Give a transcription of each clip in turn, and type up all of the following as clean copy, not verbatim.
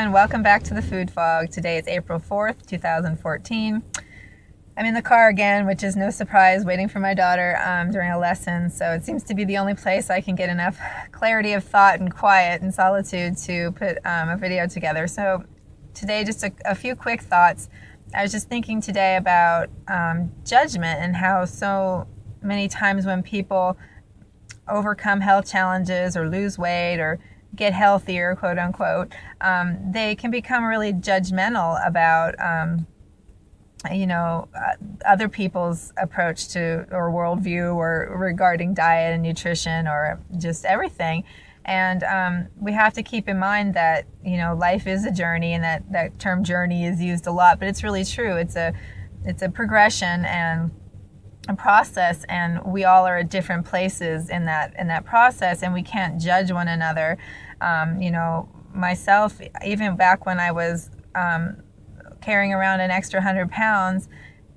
everyone. Welcome back to the Food Fog. Today is April 4th, 2014. I'm in the car again, which is no surprise, waiting for my daughter during a lesson. So it seems to be the only place I can get enough clarity of thought and quiet and solitude to put a video together. So today, just a few quick thoughts. I was just thinking today about judgment and how so many times when people overcome health challenges or lose weight or get healthier, quote unquote, they can become really judgmental about, other people's approach to or worldview or regarding diet and nutrition or just everything. And we have to keep in mind that, life is a journey, and that term journey is used a lot, but it's really true. It's a progression and a process, and we all are at different places in that process, and we can't judge one another. Myself, even back when I was carrying around an extra 100 pounds,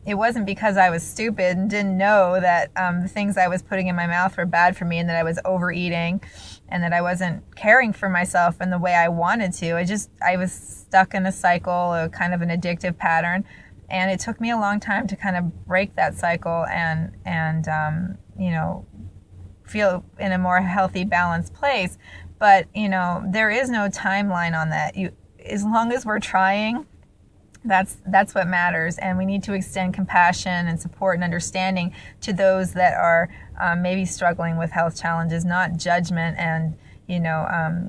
it wasn't because I was stupid and didn't know that the things I was putting in my mouth were bad for me and that I was overeating and that I wasn't caring for myself in the way I wanted to. I was stuck in a cycle, a kind of an addictive pattern. And it took me a long time to kind of break that cycle and feel in a more healthy, balanced place. But, there is no timeline on that. As long as we're trying, that's what matters. And we need to extend compassion and support and understanding to those that are maybe struggling with health challenges, not judgment and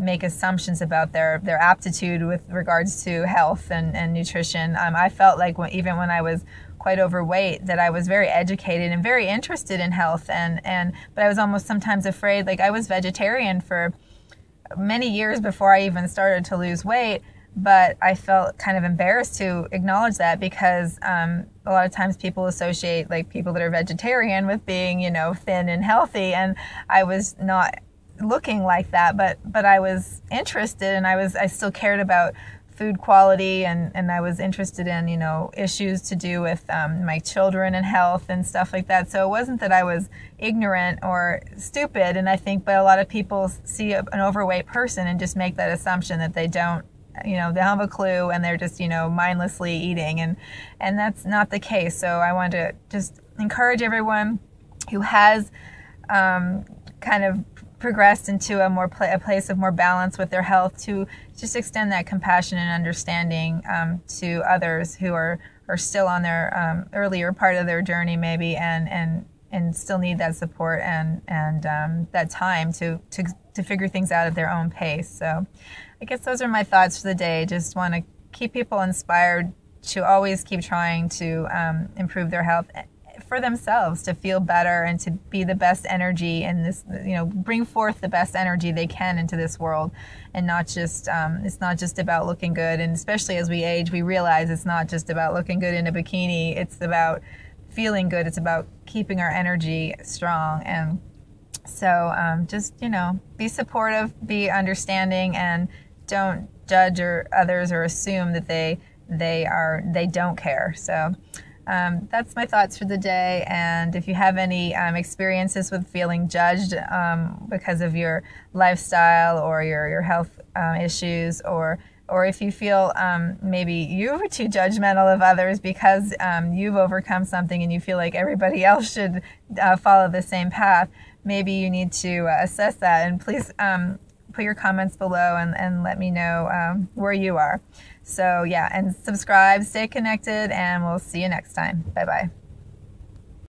make assumptions about their aptitude with regards to health and nutrition. I felt like even when I was quite overweight, that I was very educated and very interested in health, but I was almost sometimes afraid. Like, I was vegetarian for many years before I even started to lose weight, but I felt kind of embarrassed to acknowledge that because a lot of times people associate like people that are vegetarian with being thin and healthy, and I was not looking like that, but I was interested, and I still cared about food quality, and I was interested in issues to do with my children and health and stuff like that. So it wasn't that I was ignorant or stupid, and I think but a lot of people see an overweight person and just make that assumption that they don't have a clue, and they're just mindlessly eating, and that's not the case. So I want to just encourage everyone who has kind of progressed into a place of more balance with their health to just extend that compassion and understanding to others who are still on their earlier part of their journey maybe and still need that support and that time to figure things out at their own pace. So I guess those are my thoughts for the day. Just want to keep people inspired to always keep trying to improve their health for themselves, to feel better and to be the best energy in this, bring forth the best energy they can into this world, and not just, it's not just about looking good. And especially as we age, we realize it's not just about looking good in a bikini. It's about feeling good. It's about keeping our energy strong. And so just, be supportive, be understanding, and don't judge others or assume that they don't care. So that's my thoughts for the day. And if you have any experiences with feeling judged because of your lifestyle or your health issues, or if you feel maybe you were too judgmental of others because you've overcome something and you feel like everybody else should follow the same path, maybe you need to assess that. And please put your comments below and let me know where you are. So yeah, and subscribe, stay connected, and we'll see you next time. Bye-bye.